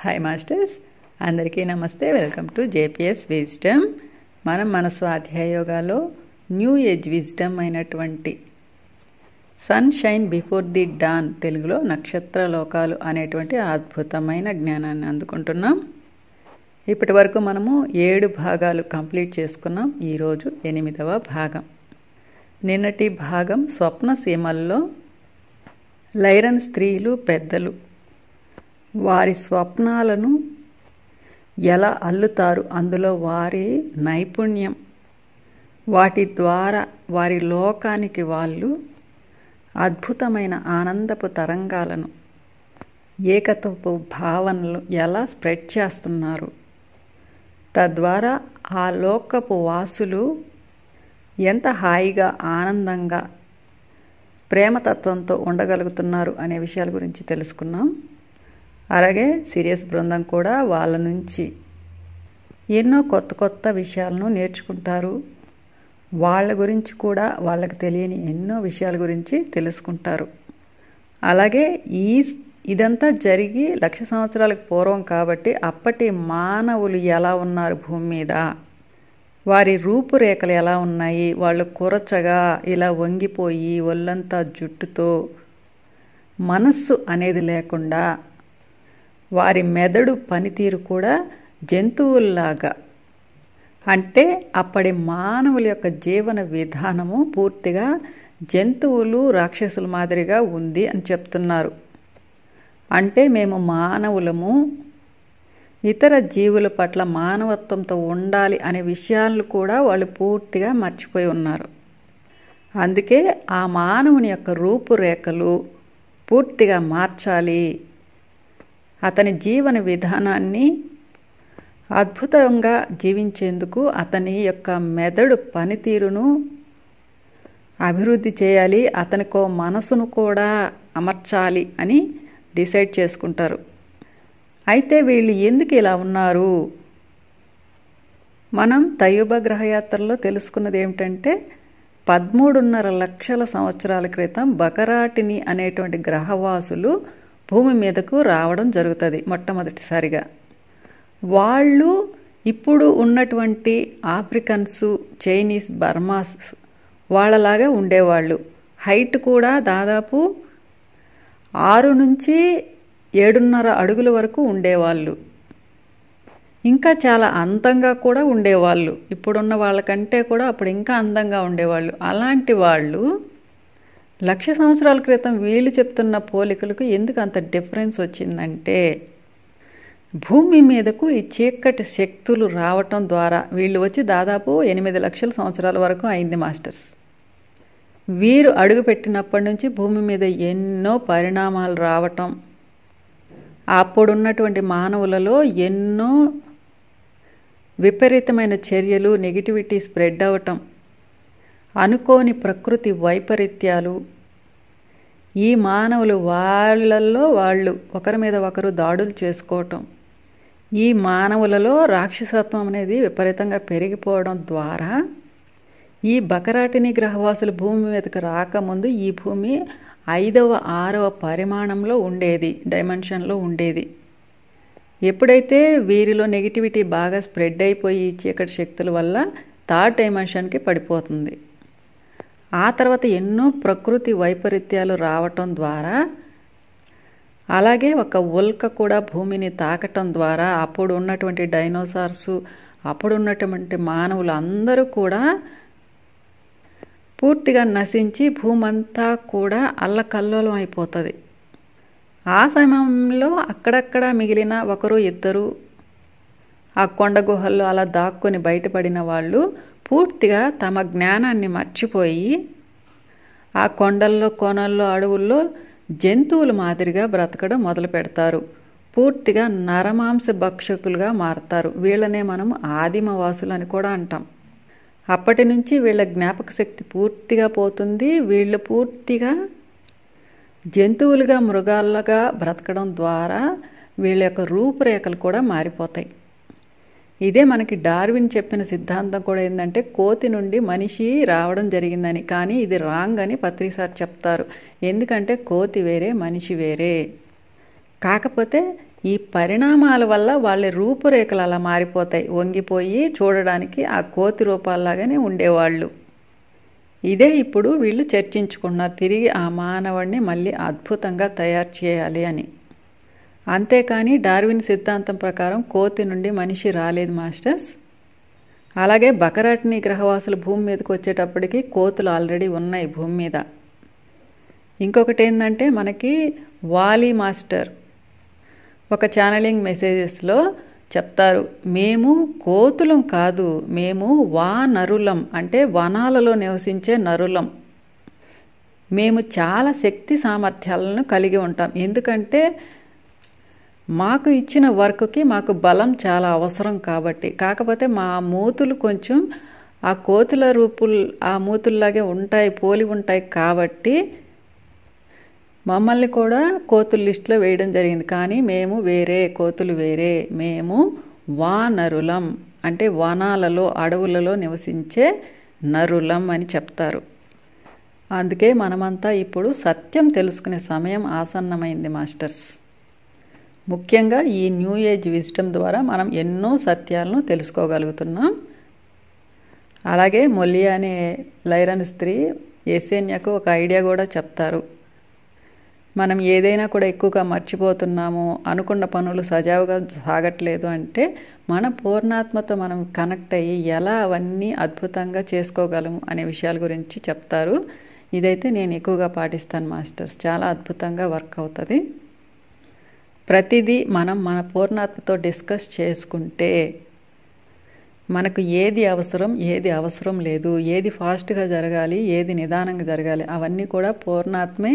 Hi masters, అందరికీ నమస్తే. Welcome to JPS wisdom. మనం మన స్వాధ్యాయ యోగాలో న్యూ ఏజ్ విజ్డమ్ అయినటువంటి sun shine before the dawn, తెలుగులో నక్షత్ర లోకాలు అనేటువంటి అద్భుతమైన జ్ఞానాన్ని అందుకుంటున్నాం. ఇప్పటి వరకు మనము 7 భాగాలు కంప్లీట్ చేసుకున్నాం. ఈరోజు 8వ భాగం. నిన్నటి భాగం స్వప్న సీమల్లో లైరన్ స్త్రీలు పెద్దలు వారి స్వప్నాలను ఎలా అల్లుతారు, అందులో వారి నైపుణ్యం, వాటి ద్వారా వారి లోకానికి వాళ్ళు అద్భుతమైన ఆనందపు తరంగాలను, ఏకత్వపు భావనలు ఎలా స్ప్రెడ్ చేస్తున్నారు, తద్వారా ఆ లోకపు వాసులు ఎంత హాయిగా ఆనందంగా ప్రేమతత్వంతో ఉండగలుగుతున్నారు అనే విషయాల గురించి తెలుసుకున్నాం. అలాగే సిరియస్ బృందం కూడా వాళ్ళ నుంచి ఎన్నో కొత్త కొత్త విషయాలను నేర్చుకుంటారు. వాళ్ళ గురించి కూడా వాళ్ళకి తెలియని ఎన్నో విషయాల గురించి తెలుసుకుంటారు. అలాగే ఇదంతా జరిగి 1,00,000 సంవత్సరాలకు పూర్వం కాబట్టి అప్పటి మానవులు ఎలా ఉన్నారు భూమి మీద, వారి రూపురేఖలు ఎలా ఉన్నాయి, వాళ్ళు కురచగా ఇలా వంగిపోయి ఒళ్ళంతా జుట్టుతో, మనస్సు అనేది లేకుండా, వారి మెదడు పనితీరు కూడా జంతువుల్లాగా, అంటే అప్పటి మానవుల యొక్క జీవన విధానము పూర్తిగా జంతువులు రాక్షసుల మాదిరిగా ఉంది అని చెప్తున్నారు. అంటే మేము మానవులము ఇతర జీవుల పట్ల మానవత్వంతో ఉండాలి అనే విషయాలను కూడా వాళ్ళు పూర్తిగా మర్చిపోయి ఉన్నారు. అందుకే ఆ మానవుని యొక్క రూపురేఖలు పూర్తిగా మార్చాలి, అతని జీవన విధానాన్ని అద్భుతంగా జీవించేందుకు అతని యొక్క మెదడు పనితీరును అభివృద్ధి చేయాలి, అతనికో మనసును కూడా అమర్చాలి అని డిసైడ్ చేసుకుంటారు. అయితే వీళ్ళు ఎందుకు ఇలా ఉన్నారు? మనం తయూబ గ్రహయాత్రలో తెలుసుకున్నది ఏమిటంటే 13.5 లక్షల సంవత్సరాల క్రితం బకరాటిని అనేటువంటి గ్రహవాసులు భూమి మీదకు రావడం జరుగుతుంది మొట్టమొదటిసారిగా. వాళ్ళు ఇప్పుడు ఉన్నటువంటి ఆఫ్రికన్స్, చైనీస్, బర్మాస్ వాళ్ళలాగా ఉండేవాళ్ళు. హైట్ కూడా దాదాపు 6 నుంచి 7.5 అడుగుల వరకు ఉండేవాళ్ళు. ఇంకా చాలా అందంగా కూడా ఉండేవాళ్ళు. ఇప్పుడున్న వాళ్ళకంటే కూడా అప్పుడు ఇంకా అందంగా ఉండేవాళ్ళు. అలాంటి వాళ్ళు 1,00,000 సంవత్సరాల క్రితం వీళ్ళు చెప్తున్న పోలికలకు ఎందుకు అంత డిఫరెన్స్ వచ్చిందంటే, భూమి మీదకు ఈ చీకటి శక్తులు రావటం ద్వారా వీళ్ళు వచ్చి దాదాపు 8 లక్షల సంవత్సరాల వరకు అయింది మాస్టర్స్. వీరు అడుగుపెట్టినప్పటి నుంచి భూమి మీద ఎన్నో పరిణామాలు రావటం, అప్పుడున్నటువంటి మానవులలో ఎన్నో విపరీతమైన చర్యలు, నెగిటివిటీ స్ప్రెడ్ అవటం, అనుకోని ప్రకృతి వైపరీత్యాలు, ఈ మానవులు వాళ్ళల్లో వాళ్ళు ఒకరి మీద ఒకరు దాడులు చేసుకోవటం, ఈ మానవులలో రాక్షసత్వం అనేది విపరీతంగా పెరిగిపోవడం ద్వారా ఈ బకరాటిని గ్రహవాసులు భూమి మీదకి రాకముందు ఈ భూమి 5వ 6వ పరిమాణంలో ఉండేది, డైమెన్షన్లో ఉండేది. ఎప్పుడైతే వీరిలో నెగిటివిటీ బాగా స్ప్రెడ్ అయిపోయి చీకటి శక్తుల వల్ల 3rd డైమెన్షన్కి పడిపోతుంది. ఆ తర్వాత ఎన్నో ప్రకృతి వైపరీత్యాలు రావటం ద్వారా, అలాగే ఒక ఉల్క కూడా భూమిని తాకటం ద్వారా అప్పుడు ఉన్నటువంటి డైనోసార్సు, అప్పుడు ఉన్నటువంటి మానవులు అందరూ కూడా పూర్తిగా నశించి భూమంతా కూడా అల్లకల్లోలం అయిపోతుంది. ఆ సమయంలో అక్కడక్కడ మిగిలిన 1-2 ఆ కొండ గుహల్లో అలా దాక్కుని బయటపడిన వాళ్ళు పూర్తిగా తమ జ్ఞానాన్ని మర్చిపోయి ఆ కొండల్లో, కోనల్లో, అడవుల్లో జంతువుల మాదిరిగా బ్రతకడం మొదలు పెడతారు. పూర్తిగా నరమాంస భక్షకులుగా మారతారు. వీళ్ళనే మనం ఆదిమవాసులు అని కూడా అంటాం. అప్పటి నుంచి వీళ్ళ జ్ఞాపక శక్తి పూర్తిగా పోతుంది. వీళ్ళు పూర్తిగా జంతువులుగా, మృగాలుగా బ్రతకడం ద్వారా వీళ్ళ యొక్క రూపురేఖలు కూడా మారిపోతాయి. ఇదే మనకి డార్విన్ చెప్పిన సిద్ధాంతం కూడా ఏంటంటే కోతి నుండి మనిషి రావడం జరిగిందని. కానీ ఇది రాంగ్ అని పత్రి సార్ చెప్తారు. ఎందుకంటే కోతి వేరే, మనిషి వేరే. కాకపోతే ఈ పరిణామాల వల్ల వాళ్ళ రూపురేఖలు అలా మారిపోతాయి. వంగిపోయి చూడడానికి ఆ కోతి రూపాల్లాగానే ఉండేవాళ్ళు. ఇదే ఇప్పుడు వీళ్ళు చర్చించుకున్నారు, తిరిగి ఆ మానవుడిని మళ్ళీ అద్భుతంగా తయారు చేయాలి అని. అంతేకాని డార్విన్ సిద్ధాంతం ప్రకారం కోతి నుండి మనిషి రాలేదు మాస్టర్స్. అలాగే బకరాటిని గ్రహవాసులు భూమి మీదకి వచ్చేటప్పటికి కోతులు ఆల్రెడీ ఉన్నాయి భూమి మీద. ఇంకొకటి ఏంటంటే, మనకి వాలీ మాస్టర్ ఒక ఛానలింగ్ మెసేజెస్లో చెప్తారు, మేము కోతులం కాదు, మేము వానరులం, అంటే వనాలలో నివసించే నరులం. మేము చాలా శక్తి సామర్థ్యాలను కలిగి ఉంటాం. ఎందుకంటే మాకు ఇచ్చిన వర్క్కి మాకు బలం చాలా అవసరం కాబట్టి. కాకపోతే మా మూతులు కొంచెం ఆ కోతుల ఆ మూతుల్లాగే ఉంటాయి, పోలి ఉంటాయి కాబట్టి మమ్మల్ని కూడా కోతుల లిస్టులో వేయడం జరిగింది. కానీ మేము వేరే, కోతులు వేరే. మేము వానరులం, అంటే వనాలలో అడవులలో నివసించే నరులం అని చెప్తారు. అందుకే మనమంతా ఇప్పుడు సత్యం తెలుసుకునే సమయం ఆసన్నమైంది మాస్టర్స్. ముఖ్యంగా ఈ న్యూ ఏజ్ విజ్డమ్ ద్వారా మనం ఎన్నో సత్యాలను తెలుసుకోగలుగుతున్నాం. అలాగే మొలియా అనే లైరన్ స్త్రీ ఎసేన్యకు ఒక ఐడియా కూడా చెప్తారు. మనం ఏదైనా కూడా ఎక్కువగా మర్చిపోతున్నాము, అనుకున్న పనులు సజావుగా సాగట్లేదు అంటే మన పూర్ణాత్మతో మనం కనెక్ట్ అయ్యి ఎలా అవన్నీ అద్భుతంగా చేసుకోగలము అనే విషయాల గురించి చెప్తారు. ఇదైతే నేను ఎక్కువగా పాటిస్తాను మాస్టర్స్. చాలా అద్భుతంగా వర్క్ అవుతుంది. ప్రతిదీ మనం మన పూర్ణాత్మతో డిస్కస్ చేసుకుంటే మనకు ఏది అవసరం, ఏది అవసరం లేదు, ఏది ఫాస్ట్గా జరగాలి, ఏది నిదానంగా జరగాలి, అవన్నీ కూడా పూర్ణాత్మే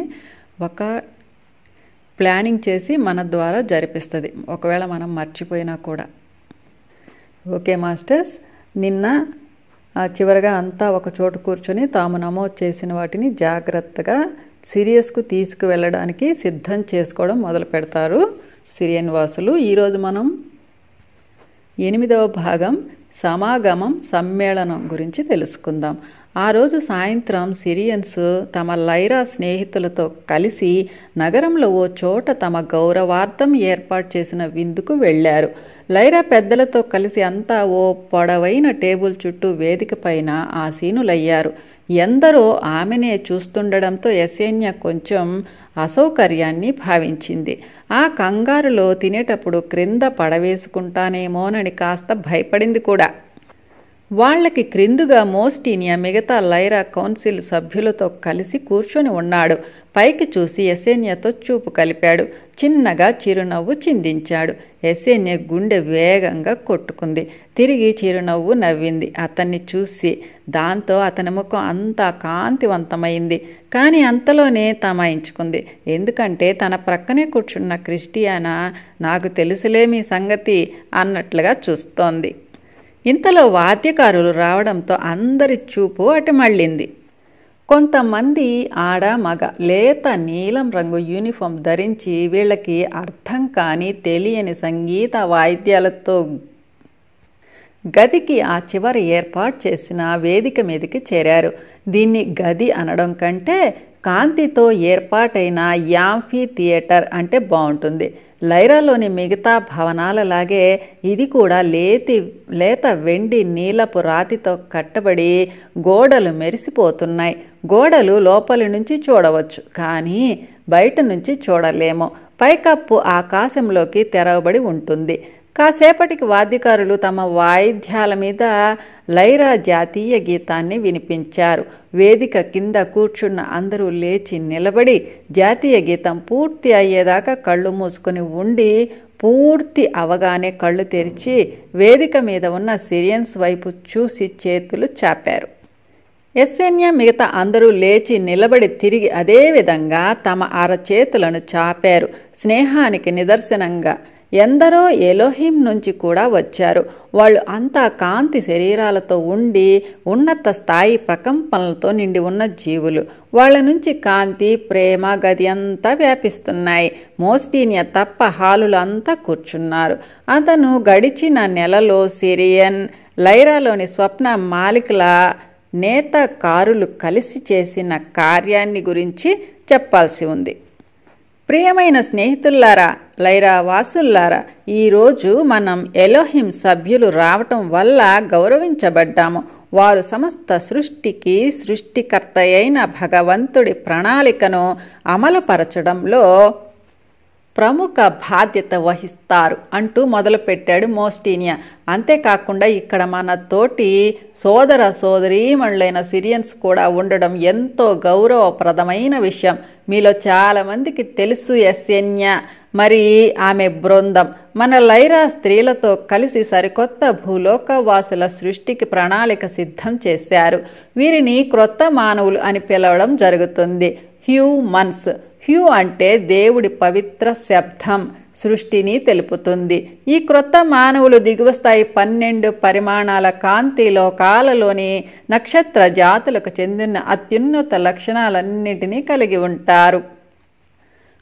ఒక ప్లానింగ్ చేసి మన ద్వారా జరిపిస్తుంది, ఒకవేళ మనం మర్చిపోయినా కూడా. ఓకే మాస్టర్స్, నిన్న చివరగా అంతా ఒక చోట కూర్చొని తాము నమోదు చేసిన వాటిని జాగ్రత్తగా సిరియస్కు తీసుకువెళ్ళడానికి సిద్ధం చేసుకోవడం మొదలు పెడతారు సిరియన్ వాసులు. ఈరోజు మనం 8వ భాగం సమాగమం సమ్మేళనం గురించి తెలుసుకుందాం. ఆ రోజు సాయంత్రం సిరియన్స్ తమ లైరా స్నేహితులతో కలిసి నగరంలో ఓ చోట తమ గౌరవార్థం ఏర్పాటు చేసిన విందుకు వెళ్లారు. లైరా పెద్దలతో కలిసి అంతా ఓ పొడవైన టేబుల్ చుట్టూ వేదిక పైన ఆసీనులయ్యారు. ఎందరో ఆమెనే చూస్తుండడంతో ఎసేన్య కొంచెం అసౌకర్యాన్ని భావించింది. ఆ కంగారులో తినేటప్పుడు క్రింద పడవేసుకుంటానేమోనని కాస్త భయపడింది కూడా. వాళ్లకి క్రిందుగా మోస్టీనియా మిగతా లైరా కౌన్సిల్ సభ్యులతో కలిసి కూర్చొని ఉన్నాడు. పైకి చూసి ఎసేన్యతో చూపు కలిపాడు. చిన్నగా చిరునవ్వు చిందించాడు. ఎసేన్య గుండె వేగంగా కొట్టుకుంది. తిరిగి చిరునవ్వు నవ్వింది అతన్ని చూసి. దాంతో అతని ముఖం అంతా కాంతివంతమైంది. కానీ అంతలోనే తమాయించుకుంది. ఎందుకంటే తన ప్రక్కనే కూర్చున్న క్రిస్టియానా నాకు తెలుసులే మీ సంగతి అన్నట్లుగా చూస్తోంది. ఇంతలో వాద్యకారులు రావడంతో అందరి చూపు అటు మళ్ళింది. కొంతమంది ఆడ మగ లేత నీలం రంగు యూనిఫామ్ ధరించి వీళ్ళకి అర్థం కాని తెలియని సంగీత వాయిద్యాలతో గదికి ఆ చివర ఏర్పాటు చేసిన వేదిక మీదకి చేరారు. దీన్ని గది అనడం కంటే కాంతితో ఏర్పాటైన యాంఫీ థియేటర్ అంటే బాగుంటుంది. లైరాలోని మిగతా భవనాలలాగే ఇది కూడా లేత వెండి నీలపు రాతితో కట్టబడి గోడలు మెరిసిపోతున్నాయి. గోడలు లోపలి నుంచి చూడవచ్చు, కానీ బయట నుంచి చూడలేము. పైకప్పు ఆకాశంలోకి తెరవబడి ఉంటుంది. కాసేపటికి వాద్యకారులు తమ వాయిద్యాల మీద లైరా జాతీయ గీతాన్ని వినిపించారు. వేదిక కింద కూర్చున్న అందరూ లేచి నిలబడి జాతీయ గీతం పూర్తి అయ్యేదాకా కళ్ళు మూసుకొని ఉండి, పూర్తి అవగానే కళ్ళు తెరిచి వేదిక మీద ఉన్న సిరియన్స్ వైపు చూసి చేతులు చాపారు. ఎస్సేన్య మిగతా అందరూ లేచి నిలబడి తిరిగి అదే విధంగా తమ అరచేతులను చాపారు. స్నేహానికి నిదర్శనంగా ఎందరో ఎలోహిం నుంచి కూడా వచ్చారు. వాళ్ళు అంతా కాంతి శరీరాలతో ఉండి ఉన్నత స్థాయి ప్రకంపనలతో నిండి ఉన్న జీవులు. వాళ్ళ నుంచి కాంతి, ప్రేమ గది అంతా వ్యాపిస్తున్నాయి. మోస్టీనియా తప్ప హాలులు అంతా కూర్చున్నారు. అతను గడిచిన నెలలో సిరియన్ లైరాలోని స్వప్న మాలికల నేతకారులు కలిసి చేసిన కార్యాన్ని గురించి చెప్పాల్సి ఉంది. ప్రియమైన స్నేహితుల్లారా, లైరా వాసుల్లారా, ఈరోజు మనం ఎలోహిం సభ్యులు రావటం వల్ల గౌరవించబడ్డాము. వారు సమస్త సృష్టికి సృష్టికర్త అయిన భగవంతుడి ప్రణాళికను అమలుపరచడంలో ప్రముఖ బాధ్యత వహిస్తారు అంటూ మొదలుపెట్టాడు మోస్టీనియా. అంతేకాకుండా ఇక్కడ మన తోటి సోదర సోదరీమణులైన సిరియన్స్ కూడా ఉండడం ఎంతో గౌరవప్రదమైన విషయం. మీలో చాలామందికి తెలుసు ఎస్ఎన్యా మరి ఆమె బృందం మన లైరా స్త్రీలతో కలిసి సరికొత్త భూలోకవాసుల సృష్టికి ప్రణాళిక సిద్ధం చేశారు. వీరిని క్రొత్త మానవులు అని పిలవడం జరుగుతుంది. హ్యూమన్స్. హ్యూ అంటే దేవుడి పవిత్ర శబ్దం, సృష్టిని తెలుపుతుంది. ఈ క్రొత్త మానవులు దిగువ స్థాయి 12 పరిమాణాల కాంతి లోకాలలోని నక్షత్ర జాతులకు చెందిన అత్యున్నత లక్షణాలన్నింటినీ కలిగి ఉంటారు.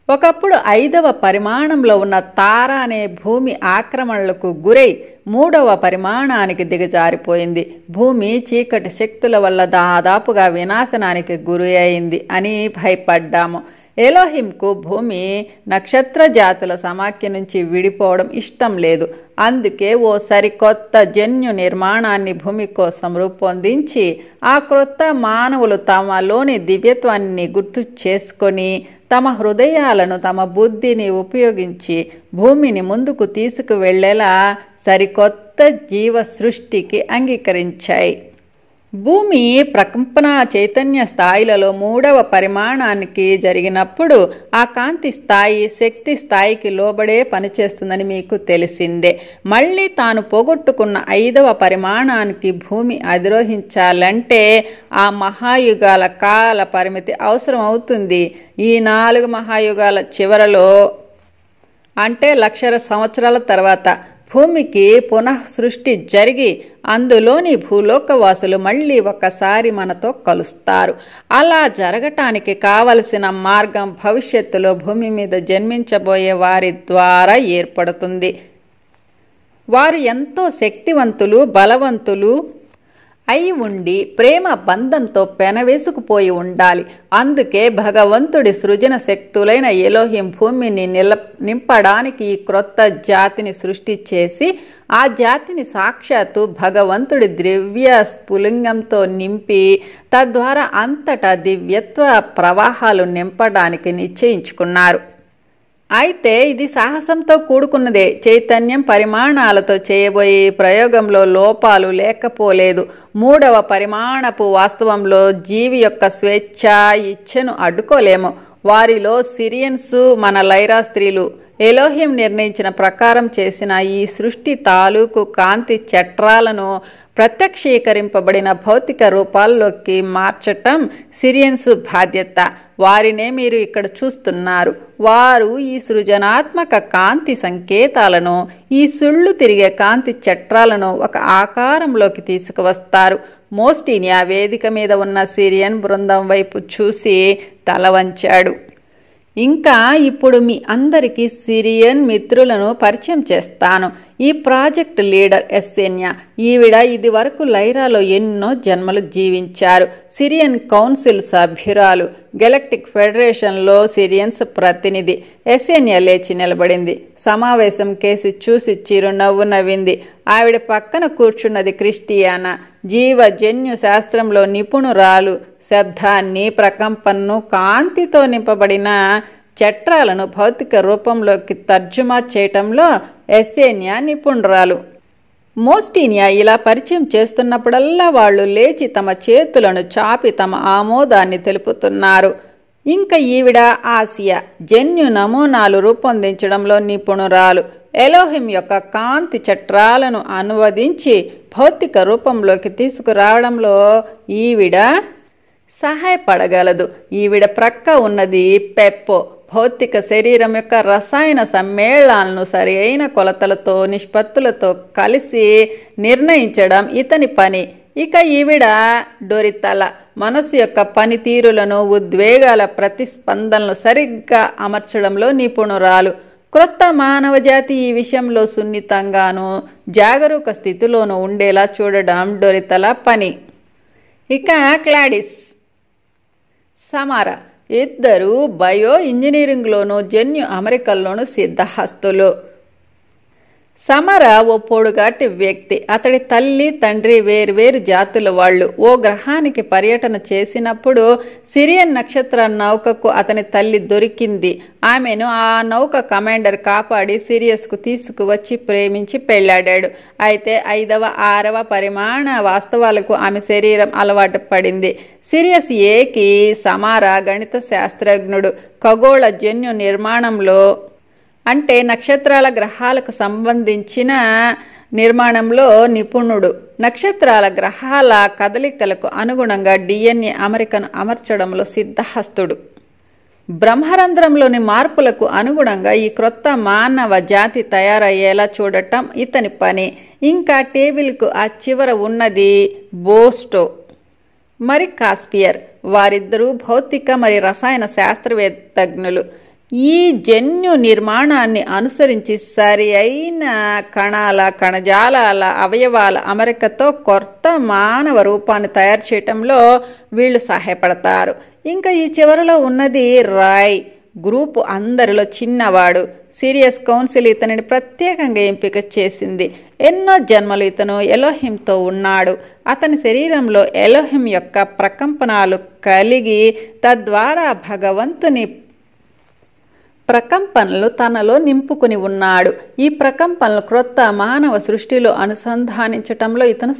ఒకప్పుడు 5వ పరిమాణంలో ఉన్న తార అనే భూమి ఆక్రమణలకు గురై 3వ పరిమాణానికి దిగజారిపోయింది. భూమి చీకటి శక్తుల వల్ల దాదాపుగా వినాశనానికి గురి అయింది అని భయపడ్డాము. ఎలోహింకు భూమి నక్షత్ర జాతుల సమాఖ్య నుంచి విడిపోవడం ఇష్టం లేదు. అందుకే ఓ సరికొత్త జన్యు నిర్మాణాన్ని భూమి కోసం రూపొందించి ఆ క్రొత్త మానవులు తమలోని దివ్యత్వాన్ని గుర్తు చేసుకొని తమ హృదయాలను తమ బుద్ధిని ఉపయోగించి భూమిని ముందుకు తీసుకువెళ్లేలా సరికొత్త జీవ సృష్టికి అంగీకరించాయి. భూమి ప్రకంపన చైతన్య స్థాయిలలో 3వ పరిమాణానికి జరిగినప్పుడు ఆ కాంతి స్థాయి శక్తి స్థాయికి లోబడే పనిచేస్తుందని మీకు తెలిసిందే. మళ్ళీ తాను పోగొట్టుకున్న 5వ పరిమాణానికి భూమి అధిరోహించాలంటే ఆ మహాయుగాల కాల పరిమితి అవసరం అవుతుంది. ఈ 4 మహాయుగాల చివరలో అంటే 1,00,000 సంవత్సరాల తర్వాత భూమికి పునః సృష్టి జరిగి అందులోని భూలోకవాసులు మళ్ళీ ఒకసారి మనతో కలుస్తారు. అలా జరగటానికి కావలసిన మార్గం భవిష్యత్తులో భూమి మీద జన్మించబోయే వారి ద్వారా ఏర్పడుతుంది. వారు ఎంతో శక్తివంతులు, బలవంతులు అయి ఉండి ప్రేమ బంధంతో పెనవేసుకుపోయి ఉండాలి. అందుకే భగవంతుడి సృజన శక్తులైన ఎలోహిం భూమిని నింపడానికి ఈ క్రొత్త జాతిని సృష్టి చేసి ఆ జాతిని సాక్షాత్తు భగవంతుడి దివ్య స్ఫులింగంతో నింపి తద్వారా అంతటా దివ్యత్వ ప్రవాహాలు నింపడానికి నిశ్చయించుకున్నారు. అయితే ఇది సాహసంతో కూడుకున్నదే. చైతన్యం పరిమాణాలతో చేయబోయే ప్రయోగంలో లోపాలు లేకపోలేదు. 3వ పరిమాణపు వాస్తవంలో జీవి యొక్క స్వేచ్ఛ ఇచ్ఛను అడ్డుకోలేము. వారిలో సిరియన్స్ మన లైరా స్త్రీలు ఎలోహిం నిర్ణయించిన ప్రకారం చేసిన ఈ సృష్టి తాలూకు కాంతి చట్రాలను ప్రత్యక్షీకరింపబడిన భౌతిక రూపాల్లోకి మార్చటం సిరియన్స్ బాధ్యత. వారినే మీరు ఇక్కడ చూస్తున్నారు. వారు ఈ సృజనాత్మక కాంతి సంకేతాలను, ఈ సుళ్ళు తిరిగే కాంతి చట్రాలను ఒక ఆకారంలోకి తీసుకువస్తారు. మోస్టీనియా వేదిక మీద ఉన్న సిరియన్ బృందం వైపు చూసి తల వంచాడు. ఇంకా ఇప్పుడు మీ అందరికీ సిరియన్ మిత్రులను పరిచయం చేస్తాను. ఈ ప్రాజెక్ట్ లీడర్ ఎస్ఎన్యా. ఈవిడ ఇది వరకు లైరాలో ఎన్నో జన్మలు జీవించారు. సిరియన్ కౌన్సిల్ సభ్యురాలు, గెలక్టిక్ ఫెడరేషన్లో సిరియన్స్ ప్రతినిధి. ఎస్ఎన్యా లేచి నిలబడింది. సమావేశం కేసి చూసి చిరునవ్వు నవ్వింది. ఆవిడ పక్కన కూర్చున్నది క్రిస్టియానా, జీవజన్యు శాస్త్రంలో నిపుణురాలు. శబ్దాన్ని, ప్రకంపనను, కాంతితో నింపబడిన చట్రాలను భౌతిక రూపంలోకి తర్జుమా చేయటంలో ఎస్ఎన్యా నిపుణురాలు. మోస్టీనియా ఇలా పరిచయం చేస్తున్నప్పుడల్లా వాళ్ళు లేచి తమ చేతులను చాపి తమ ఆమోదాన్ని తెలుపుతున్నారు. ఇంకా ఈవిడ ఆసియా, జన్యు నమూనాలు రూపొందించడంలో నిపుణురాలు. ఎలోహిం యొక్క కాంతి చట్రాలను అనువదించి భౌతిక రూపంలోకి తీసుకురావడంలో ఈవిడ సహాయపడగలదు. ఈవిడ ప్రక్క ఉన్నది పెప్పో. భౌతిక శరీరం యొక్క రసాయన సమ్మేళనాలను సరి అయిన కొలతలతో, నిష్పత్తులతో కలిసి నిర్ణయించడం ఇతని పని. ఇక ఈవిడ డొరితల, మనసు యొక్క పనితీరులను, ఉద్వేగాల ప్రతిస్పందనలు సరిగ్గా అమర్చడంలో నిపుణురాలు. క్రొత్త మానవజాతి ఈ విషయంలో సున్నితంగానూ జాగరూక స్థితిలోనూ ఉండేలా చూడడం డొరితల పని. ఇక క్లాడిస్, సమారా, ఇద్దరు బయో ఇంజనీరింగ్లోనూ జన్యు అమెరికల్లోనూ సిద్ధహస్తులు. సమర ఓ పొడుగాటి వ్యక్తి. అతడి తల్లి తండ్రి వేర్వేరు జాతుల వాళ్ళు. ఓ గ్రహానికి పర్యటన చేసినప్పుడు సిరియన్ నక్షత్ర నౌకకు అతని తల్లి దొరికింది. ఆమెను ఆ నౌక కమాండర్ కాపాడి సిరియస్కు తీసుకువచ్చి ప్రేమించి పెళ్లాడాడు. అయితే 5వ 6వ పరిమాణ వాస్తవాలకు ఆమె శరీరం అలవాటు పడింది. సిరియస్ ఏకి సమార గణిత శాస్త్రజ్ఞుడు. ఖగోళ జన్యు నిర్మాణంలో అంటే నక్షత్రాల గ్రహాలకు సంబంధించిన నిర్మాణంలో నిపుణుడు. నక్షత్రాల గ్రహాల కదలికలకు అనుగుణంగా DNA అమరికను అమర్చడంలో సిద్ధహస్తుడు. బ్రహ్మరంధ్రంలోని మార్పులకు అనుగుణంగా ఈ క్రొత్త మానవ జాతి తయారయ్యేలా చూడటం ఇతని పని. ఇంకా టేబుల్కు ఆ చివర ఉన్నది బోస్టో మరి కాస్పియర్. వారిద్దరూ భౌతిక మరి రసాయన శాస్త్రవేత్తజ్ఞులు. ఈ జన్యు నిర్మాణాన్ని అనుసరించి సరి అయిన కణాల కణజాలాల అవయవాల అమరికతో కొత్త మానవ రూపాన్ని తయారు చేయటంలో వీళ్ళు సహాయపడతారు. ఇంకా ఈ చివరలో ఉన్నది రాయ్. గ్రూపు అందరిలో చిన్నవాడు. సిరియస్ కౌన్సిల్ ఇతనిని ప్రత్యేకంగా ఎంపిక చేసింది. ఎన్నో జన్మలు ఇతను ఎలోహింతో ఉన్నాడు. అతని శరీరంలో ఎలోహిం యొక్క ప్రకంపనాలు కలిగి తద్వారా భగవంతుని ప్రకంపనలు తనలో నింపుకుని ఉన్నాడు. ఈ ప్రకంపనలు క్రొత్త మానవ సృష్టిలో అనుసంధానించటంలో ఇతను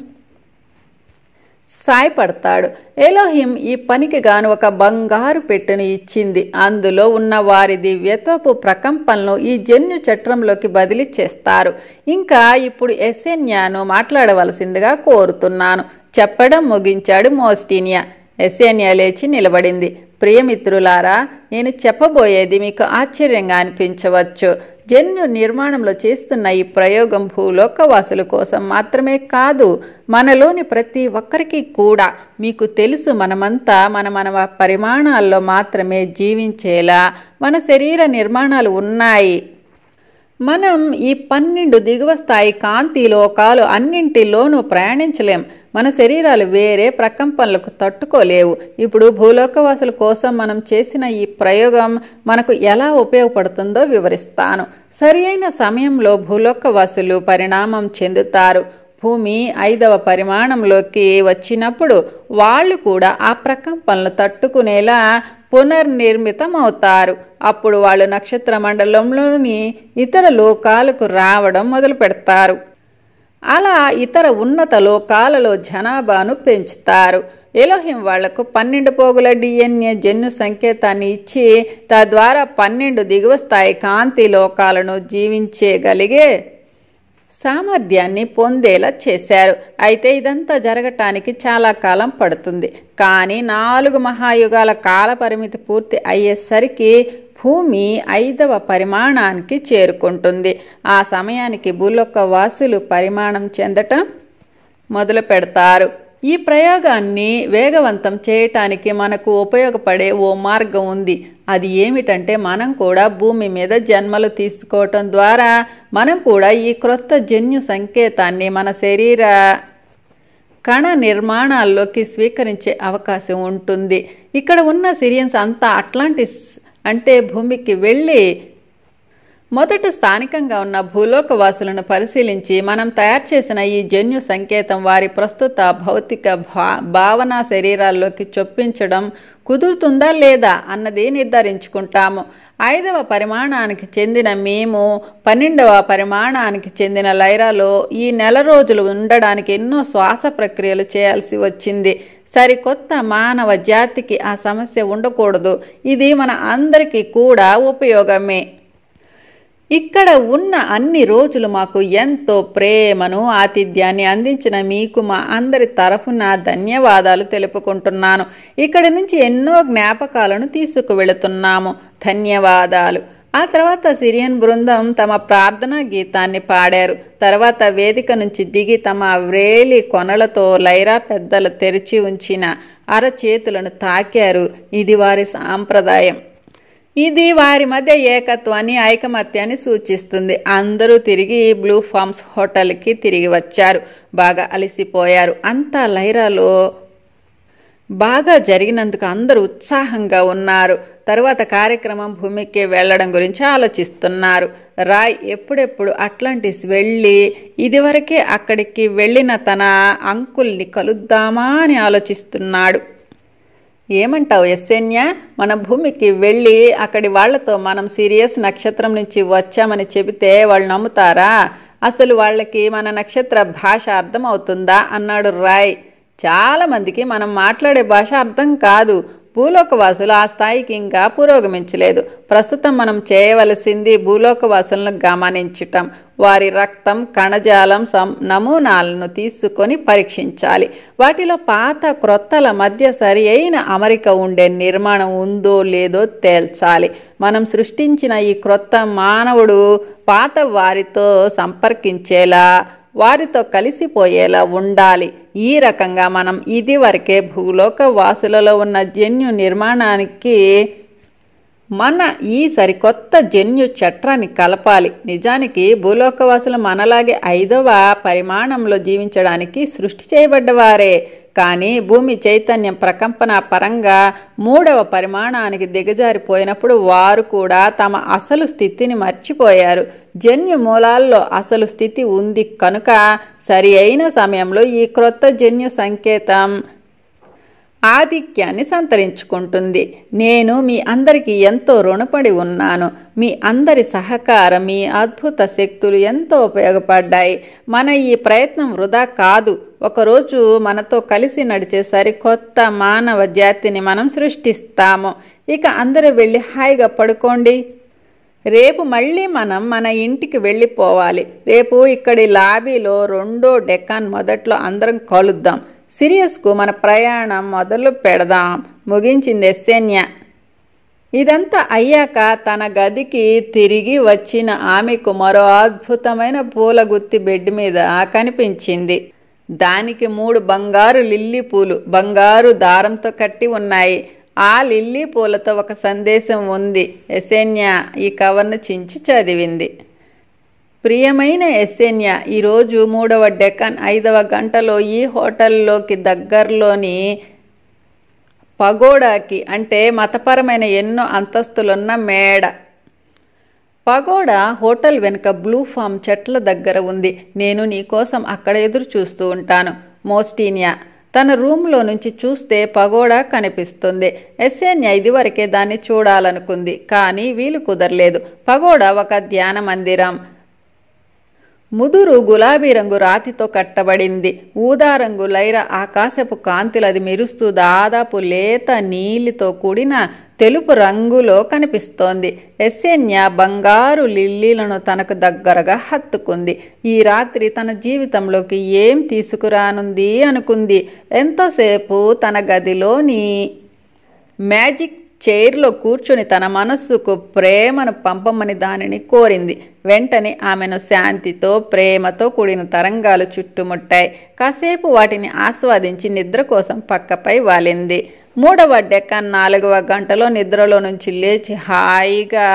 సాయపడతాడు. ఎలోహిం ఈ పనికి గాను ఒక బంగారు పెట్టెను ఇచ్చింది. అందులో ఉన్న వారి దివ్యత్వపు ప్రకంపనలు ఈ జన్యు చట్రంలోకి బదిలీ చేస్తారు. ఇంకా ఇప్పుడు ఎసెన్యాను మాట్లాడవలసిందిగా కోరుతున్నాను చెప్పడం ముగించాడు మోస్టీనియా. ఎసెన్యా లేచి నిలబడింది. ప్రియమిత్రులారా, నేను చెప్పబోయేది మీకు ఆశ్చర్యంగా అనిపించవచ్చు. జన్యు నిర్మాణంలో చేస్తున్న ఈ ప్రయోగం భూలోకవాసుల కోసం మాత్రమే కాదు, మనలోని ప్రతి ఒక్కరికి కూడా. మీకు తెలుసు, మనమంతా మన పరిమాణాల్లో మాత్రమే జీవించేలా మన శరీర నిర్మాణాలు ఉన్నాయి. మనం ఈ 12 దిగువ స్థాయి కాంతి లోకాలు అన్నింటిలోనూ ప్రయాణించలేం. మన శరీరాలు వేరే ప్రకంపనలకు తట్టుకోలేవు. ఇప్పుడు భూలోకవాసుల కోసం మనం చేసిన ఈ ప్రయోగం మనకు ఎలా ఉపయోగపడుతుందో వివరిస్తాను. సరి అయిన సమయంలో భూలోకవాసులు పరిణామం చెందుతారు. భూమి 5వ పరిమాణంలోకి వచ్చినప్పుడు వాళ్ళు కూడా ఆ ప్రకంపనలు తట్టుకునేలా పునర్నిర్మితమవుతారు. అప్పుడు వాళ్ళు నక్షత్ర మండలంలోని ఇతర లోకాలకు రావడం మొదలు పెడతారు. అలా ఇతర ఉన్నత లోకాలలో జనాభాను పెంచుతారు. ఎలోహిం వాళ్లకు 12 పోగుల DNA జన్యు సంకేతాన్ని ఇచ్చి తద్వారా 12 దిగువ స్థాయి కాంతి లోకాలను జీవించగలిగే సామర్థ్యాన్ని పొందేలా చేశారు. అయితే ఇదంతా జరగటానికి చాలా కాలం పడుతుంది. కానీ 4 మహాయుగాల కాల పరిమితి పూర్తి అయ్యేసరికి భూమి 5వ పరిమాణానికి చేరుకుంటుంది. ఆ సమయానికి భూలోకవాసులు పరిమాణం చెందటం మొదలు పెడతారు. ఈ ప్రయోగాన్ని వేగవంతం చేయటానికి మనకు ఉపయోగపడే ఓ మార్గం ఉంది. అది ఏమిటంటే, మనం కూడా భూమి మీద జన్మలు తీసుకోవటం ద్వారా మనం కూడా ఈ క్రొత్త జన్యు సంకేతాన్ని మన శరీర కణ నిర్మాణాల్లోకి స్వీకరించే అవకాశం ఉంటుంది. ఇక్కడ ఉన్న సిరియన్స్ అంతా అట్లాంటిస్ అంటే భూమికి వెళ్ళి మొదట స్థానికంగా ఉన్న భూలోకవాసులను పరిశీలించి మనం తయారు చేసిన ఈ జన్యు సంకేతం వారి ప్రస్తుత భౌతిక భావన శరీరాల్లోకి చొప్పించడం కుదురుతుందా లేదా అన్నది నిర్ధారించుకుంటాము. 5వ పరిమాణానికి చెందిన మేము 12వ పరిమాణానికి చెందిన లైరాలో ఈ నెల రోజులు ఉండడానికి ఎన్నో శ్వాస ప్రక్రియలు చేయాల్సి వచ్చింది. సరికొత్త మానవ జాతికి ఆ సమస్య ఉండకూడదు. ఇది మన అందరికీ కూడా ఉపయోగమే. ఇక్కడ ఉన్న అన్ని రోజులు మాకు ఎంతో ప్రేమను ఆతిథ్యాన్ని అందించిన మీకు మా అందరి తరఫున ధన్యవాదాలు తెలుపుకుంటున్నాను. ఇక్కడి నుంచి ఎన్నో జ్ఞాపకాలను తీసుకువెళుతున్నాము. ధన్యవాదాలు. ఆ తర్వాత సిరియన్ బృందం తమ ప్రార్థనా గీతాన్ని పాడారు. తర్వాత వేదిక నుంచి దిగి తమ వ్రేలి కొనలతో లైరా పెద్దలు తెరిచి ఉంచిన అరచేతులను తాకారు. ఇది వారి సాంప్రదాయం. ఇది వారి మధ్య ఏకత్వాన్ని, ఐకమత్యాన్ని సూచిస్తుంది. అందరూ తిరిగి బ్లూ ఫార్మ్స్ హోటల్కి తిరిగి వచ్చారు. బాగా అలసిపోయారు. అంతా లైరాలో బాగా జరిగినందుకు అందరూ ఉత్సాహంగా ఉన్నారు. తరువాత కార్యక్రమం భూమికి వెళ్లడం గురించి ఆలోచిస్తున్నారు. రాయ్ ఎప్పుడెప్పుడు అట్లాంటిస్ వెళ్ళి ఇదివరకే అక్కడికి వెళ్ళిన తన అంకుల్ని కలుద్దామా అని ఆలోచిస్తున్నాడు. ఏమంటావు యశన్య? మన భూమికి వెళ్ళి అక్కడి వాళ్లతో మనం సిరియస్ నక్షత్రం నుంచి వచ్చామని చెబితే వాళ్ళు నమ్ముతారా? అసలు వాళ్ళకి మన నక్షత్ర భాష అర్థం అవుతుందా అన్నాడు రాయ్. చాలా మందికి మనం మాట్లాడే భాష అర్థం కాదు. భూలోకవాసులు ఆ స్థాయికి ఇంకా పురోగమించలేదు. ప్రస్తుతం మనం చేయవలసింది భూలోకవాసులను గమనించటం, వారి రక్తం కణజాలం నమూనాలను తీసుకొని పరీక్షించాలి. వాటిలో పాత క్రొత్తల మధ్య సరి అయిన అమరిక ఉండే నిర్మాణం ఉందో లేదో తేల్చాలి. మనం సృష్టించిన ఈ క్రొత్త మానవుడు పాత వారితో సంపర్కించేలా, వారితో కలిసిపోయేలా ఉండాలి. ఈ రకంగా మనం ఇదివరకే భూలోక వాసులలో ఉన్న జన్యు నిర్మాణానికి మన ఈ సరికొత్త జన్యు చట్రాన్ని కలపాలి. నిజానికి భూలోకవాసులు మనలాగే 5వ పరిమాణంలో జీవించడానికి సృష్టి చేయబడ్డవారే. కానీ భూమి చైతన్యం ప్రకంపన పరంగా 3వ పరిమాణానికి దిగజారిపోయినప్పుడు వారు కూడా తమ అసలు స్థితిని మర్చిపోయారు. జన్యు మూలాల్లో అసలు స్థితి ఉంది కనుక సరి అయిన సమయంలో ఈ క్రొత్త జన్యు సంకేతం ఆధిక్యాన్ని సంతరించుకుంటుంది. నేను మీ అందరికీ ఎంతో రుణపడి ఉన్నాను. మీ అందరి సహకారం, మీ అద్భుత శక్తులు ఎంతో ఉపయోగపడ్డాయి. మన ఈ ప్రయత్నం వృధా కాదు. ఒకరోజు మనతో కలిసి నడిచే సరికొత్త మానవ జాతిని మనం సృష్టిస్తాము. ఇక అందరూ వెళ్ళి హాయిగా పడుకోండి. రేపు మళ్ళీ మనం మన ఇంటికి వెళ్ళిపోవాలి. రేపు ఇక్కడి లాబీలో 2వ డెకాన్ మొదట్లో అందరం కలుద్దాం. సిరియస్కు మన ప్రయాణం మొదలు పెడదాం ముగించింది యశన్య. ఇదంతా అయ్యాక తన గదికి తిరిగి వచ్చిన ఆమెకు మరో అద్భుతమైన పూల గుత్తి బెడ్ మీద కనిపించింది. దానికి 3 బంగారు లిల్లీ పూలు బంగారు దారంతో కట్టి ఉన్నాయి. ఆ లిల్లీ పూలతో ఒక సందేశం ఉంది. యశన్య ఈ కవర్ను చించి చదివింది. ప్రియమైన యశన్య, ఈరోజు 3వ డెకాన్ 5వ గంటలో ఈ హోటల్లోకి దగ్గరలోని పగోడాకి, అంటే మతపరమైన ఎన్నో అంతస్తులున్న మేడ. పగోడా హోటల్ వెనుక బ్లూ ఫామ్ చెట్ల దగ్గర ఉంది. నేను నీకోసం అక్కడ ఎదురు చూస్తూ ఉంటాను. మోస్టీనియా తన రూమ్లో నుంచి చూస్తే పగోడా కనిపిస్తుంది. యశన్య ఇదివరకే దాన్ని చూడాలనుకుంది, కానీ వీలు కుదరలేదు. పగోడా ఒక ధ్యాన మందిరం. ముదురు గులాబీ రంగు రాతితో కట్టబడింది. ఊదా రంగు లైర ఆకాశపు కాంతిలు అది మెరుస్తూ దాదాపు లేత నీలితో కూడిన తెలుపు రంగులో కనిపిస్తోంది. యశన్య బంగారు లిల్లీలను తనకు దగ్గరగా హత్తుకుంది. ఈ రాత్రి తన జీవితంలోకి ఏం తీసుకురానుంది అనుకుంది. ఎంతోసేపు తన గదిలోని మ్యాజిక్ చైర్లో కూర్చొని తన మనస్సుకు ప్రేమను పంపమని దానిని కోరింది. వెంటనే ఆమెను శాంతితో ప్రేమతో కూడిన తరంగాలు చుట్టుముట్టాయి. కాసేపు వాటిని ఆస్వాదించి నిద్ర కోసం పక్కపై వాలింది. 3వ డెకాన్ 4వ గంటలో నిద్రలో నుంచి లేచి హాయిగా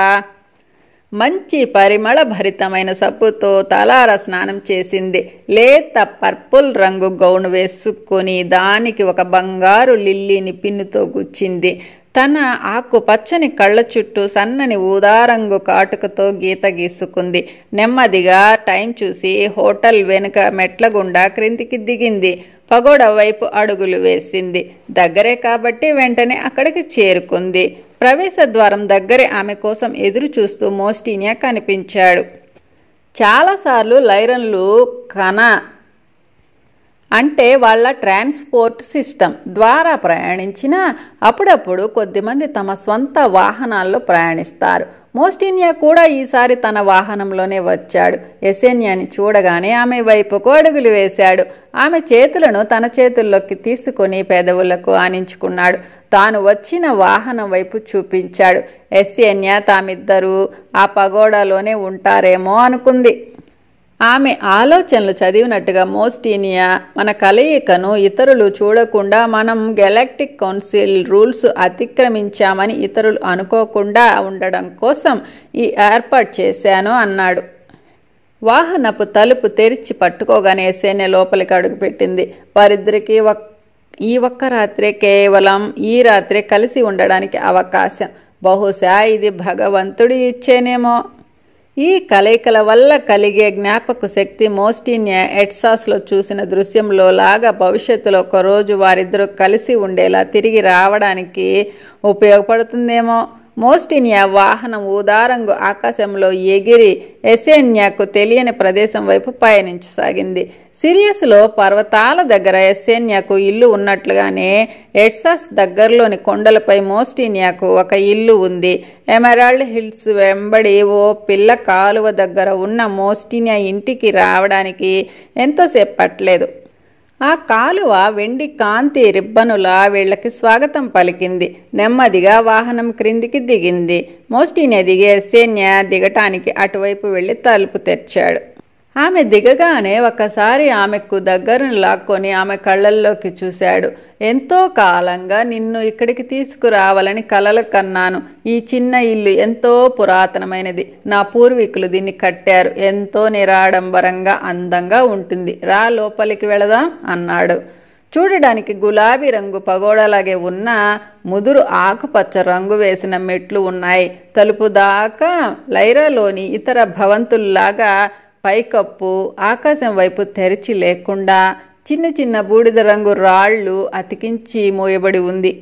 మంచి పరిమళ భరితమైన సబ్బుతో తలార స్నానం చేసింది. లేత పర్పుల్ రంగు గౌను వేసుకొని దానికి ఒక బంగారు లిల్లీని పిన్నుతో గుచ్చింది. తన ఆకుపచ్చని కళ్ళ చుట్టూ సన్నని ఊదారంగు కాటుకతో గీత గీసుకుంది. నెమ్మదిగా టైం చూసి హోటల్ వెనుక మెట్ల గుండా క్రిందికి దిగింది. పగోడా వైపు అడుగులు వేసింది. దగ్గరే కాబట్టి వెంటనే అక్కడికి చేరుకుంది. ప్రవేశ ద్వారం దగ్గరే ఆమె కోసం ఎదురు చూస్తూ మోస్టీనియా కనిపించాడు. చాలాసార్లు లైరన్లు అంటే వాళ్ళ ట్రాన్స్పోర్ట్ సిస్టమ్ ద్వారా ప్రయాణించినా అప్పుడప్పుడు కొద్దిమంది తమ స్వంత వాహనాల్లో ప్రయాణిస్తారు. మోస్టీనియా కూడా ఈసారి తన వాహనంలోనే వచ్చాడు. యశన్యాని చూడగానే ఆమె వైపుకు అడుగులు వేశాడు. ఆమె చేతులను తన చేతుల్లోకి తీసుకుని పెదవులకు ఆనించుకున్నాడు. తాను వచ్చిన వాహనం వైపు చూపించాడు. యశన్య తామిద్దరూ ఆ పగోడాలోనే ఉంటారేమో అనుకుంది. ఆమె ఆలోచనలు చదివినట్టుగా మోస్టీనియా మన కలయికను ఇతరులు చూడకుండా మనం గెలాక్టిక్ కౌన్సిల్ రూల్స్ అతిక్రమించామని ఇతరులు అనుకోకుండా ఉండడం కోసం ఈ ఏర్పాటు చేశాను అన్నాడు. వాహనపు తలుపు తెరిచి పట్టుకోగానే యశన్య లోపలికి అడుగుపెట్టింది. వారిద్దరికీ ఈ ఒక్క రాత్రే, కేవలం ఈ రాత్రే కలిసి ఉండడానికి అవకాశం. బహుశా ఇది భగవంతుడి ఇచ్చేనేమో. ఈ కలయికల వల్ల కలిగే జ్ఞాపక శక్తి మోస్టినియా ఎట్సాస్లో చూసిన దృశ్యంలో లాగా భవిష్యత్తులో ఒకరోజు వారిద్దరూ కలిసి ఉండేలా తిరిగి రావడానికి ఉపయోగపడుతుందేమో. మోస్టినియా వాహనం ఊదారంగు ఆకాశంలో ఎగిరి ఎసేన్యాకు తెలియని ప్రదేశం వైపు పయనించసాగింది. సిరియస్లో పర్వతాల దగ్గర ఎసేన్యాకు ఇల్లు ఉన్నట్లుగానే ఎట్సాస్ దగ్గరలోని కొండలపై మోస్టినియాకు ఒక ఇల్లు ఉంది. ఎమరాల్డ్ హిల్స్ వెంబడి ఓ పిల్ల కాలువ దగ్గర ఉన్న మోస్టినియా ఇంటికి రావడానికి ఎంతోసేపు పట్టలేదు. ఆ కాలువ వెండి కాంతి రిబ్బనులా వీళ్లకి స్వాగతం పలికింది. నెమ్మదిగా వాహనం క్రిందికి దిగింది. మోస్టినియా దిగి ఎసేన్యా దిగటానికి అటువైపు వెళ్లి తలుపు తెరిచాడు. ఆమె దిగగానే ఒకసారి ఆమెకు దగ్గరను లాక్కొని ఆమె కళ్ళల్లోకి చూశాడు. ఎంతో కాలంగా నిన్ను ఇక్కడికి తీసుకురావాలని కలలు కన్నాను. ఈ చిన్న ఇల్లు ఎంతో పురాతనమైనది. నా పూర్వీకులు దీన్ని కట్టారు. ఎంతో నిరాడంబరంగా అందంగా ఉంటుంది. రా, లోపలికి వెళదాం అన్నాడు. చూడడానికి గులాబీ రంగు పగోడలాగే ఉన్న ముదురు ఆకుపచ్చ రంగు వేసిన మెట్లు ఉన్నాయి. తలుపు దాకా లైరాలోని ఇతర భవంతుల్లాగా పైకప్పు ఆకాశం వైపు తెరిచి లేకుండా చిన్న చిన్న బూడిద రంగు రాళ్లు అతికించి మోయబడి ఉంది.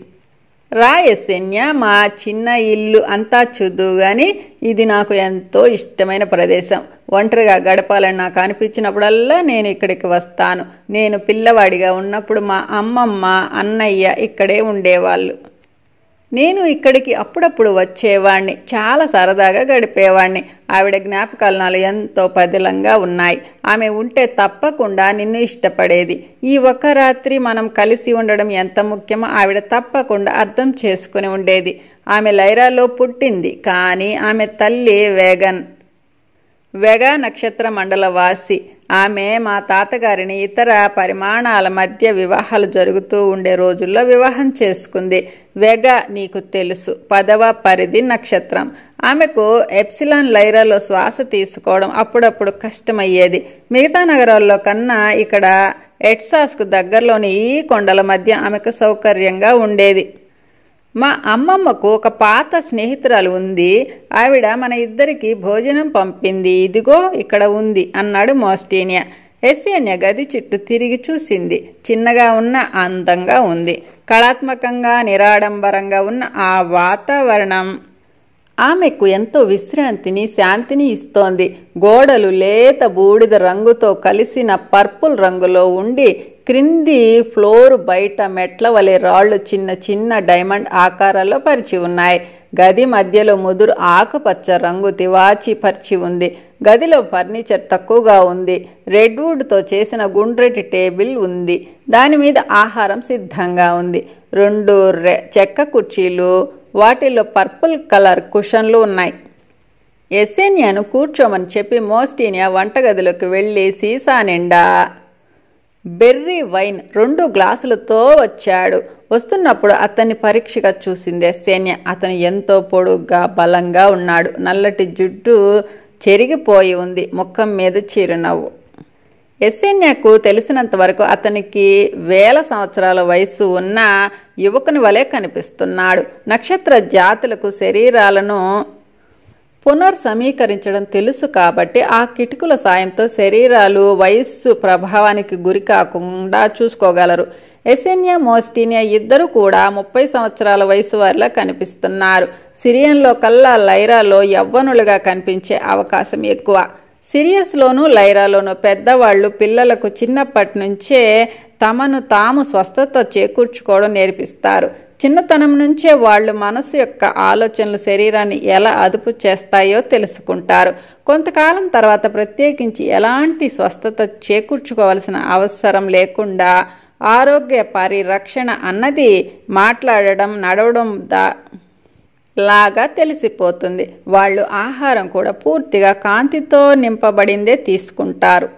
రా ఎసేన్యా, మా చిన్న ఇల్లు అంతా చూద్దు గాని ఇది నాకు ఎంతో ఇష్టమైన ప్రదేశం. ఒంటరిగా గడపాలని నాకు అనిపించినప్పుడల్లా నేను ఇక్కడికి వస్తాను. నేను పిల్లవాడిగా ఉన్నప్పుడు మా అమ్మమ్మ, అన్నయ్య ఇక్కడే ఉండేవాళ్ళు. నేను ఇక్కడికి అప్పుడప్పుడు వచ్చేవాణ్ణి. చాలా సరదాగా గడిపేవాణ్ణి. ఆవిడ జ్ఞాపకాలు నాలో ఎంతో పదిలంగా ఉన్నాయి. ఆమె ఉంటే తప్పకుండా నిన్ను ఇష్టపడేది. ఈ ఒక్క రాత్రి మనం కలిసి ఉండడం ఎంత ముఖ్యమో ఆవిడ తప్పకుండా అర్థం చేసుకుని ఉండేది. ఆమె లైరాలో పుట్టింది. కానీ ఆమె తల్లి వెగా నక్షత్ర మండల వాసి. ఆమె మా తాతగారిని ఇతర పరిమాణాల మధ్య వివాహాలు జరుగుతూ ఉండే రోజుల్లో వివాహం చేసుకుంది. వెగా నీకు తెలుసు, 10వ పరిధి నక్షత్రం. ఆమెకు ఎప్సిలాన్ లైరాలో శ్వాస తీసుకోవడం అప్పుడప్పుడు కష్టమయ్యేది. మిగతా నగరాల్లో కన్నా ఇక్కడ ఎట్సాస్కు దగ్గరలోని ఈ కొండల మధ్య ఆమెకు సౌకర్యంగా ఉండేది. మా అమ్మమ్మకు ఒక పాత స్నేహితురాలు ఉంది. ఆవిడ మన ఇద్దరికి భోజనం పంపింది. ఇదిగో ఇక్కడ ఉంది అన్నాడు మోస్టినియా. ఎసేన్యా గది చుట్టూ తిరిగి చూసింది. చిన్నగా ఉన్న అందంగా ఉంది. కళాత్మకంగా నిరాడంబరంగా ఉన్న ఆ వాతావరణం ఆమెకు ఎంతో విశ్రాంతిని, శాంతిని ఇస్తోంది. గోడలు లేత బూడిద రంగుతో కలిసిన పర్పుల్ రంగులో ఉండి క్రింది ఫ్లోర్ బయట మెట్ల వలె రాళ్లు చిన్న చిన్న డైమండ్ ఆకారాల్లో పరిచి ఉన్నాయి. గది మధ్యలో ముదురు ఆకుపచ్చ రంగు తివాచి పరిచి ఉంది. గదిలో ఫర్నిచర్ తక్కువగా ఉంది. రెడ్వుడ్తో చేసిన గుండ్రటి టేబుల్ ఉంది. దాని మీద ఆహారం సిద్ధంగా ఉంది. 2 చెక్క కుర్చీలు, వాటిలో పర్పుల్ కలర్ కుషన్లు ఉన్నాయి. ఎసేన్యాను కూర్చోమని చెప్పి మోస్టినియా వంటగదిలోకి వెళ్ళి సీసా నిండా బెర్రీ వైన్ 2 గ్లాసులతో వచ్చాడు. వస్తున్నప్పుడు అతన్ని పరీక్షగా చూసింది ఎసేన్యా. అతను ఎంతో పొడుగ్గా, బలంగా ఉన్నాడు. నల్లటి జుట్టు చెరిగిపోయి ఉంది. ముఖం మీద చిరునవ్వు. ఎసేన్యాకు తెలిసినంత వరకు అతనికి 1000 సంవత్సరాల వయస్సు ఉన్న యువకుని వలె కనిపిస్తున్నాడు. నక్షత్ర జాతులకు శరీరాలను పునర్సమీకరించడం తెలుసు కాబట్టి ఆ కిటుకుల సాయంతో శరీరాలు వయస్సు ప్రభావానికి గురి కాకుండా చూసుకోగలరు. ఎసేన్యా, మోస్టినియా ఇద్దరు కూడా 30 సంవత్సరాల వయసు వారిలా కనిపిస్తున్నారు. సిరియన్లో కల్లా లైరాలో యవ్వనులుగా కనిపించే అవకాశం ఎక్కువ. సిరియస్లోనూ లైరాలోనూ పెద్దవాళ్లు పిల్లలకు చిన్నప్పటి నుంచే తమను తాము స్వస్థత చేకూర్చుకోవడం నేర్పిస్తారు. చిన్నతనం నుంచే వాళ్ళు మనసు యొక్క ఆలోచనలు శరీరాన్ని ఎలా అదుపు చేస్తాయో తెలుసుకుంటారు. కొంతకాలం తర్వాత ప్రత్యేకించి ఎలాంటి స్వస్థత చేకూర్చుకోవాల్సిన అవసరం లేకుండా ఆరోగ్య పరిరక్షణ అన్నది మాట్లాడడం, నడవడం లాగా తెలిసిపోతుంది. వాళ్ళు ఆహారం కూడా పూర్తిగా కాంతితో నింపబడిందే తీసుకుంటారు.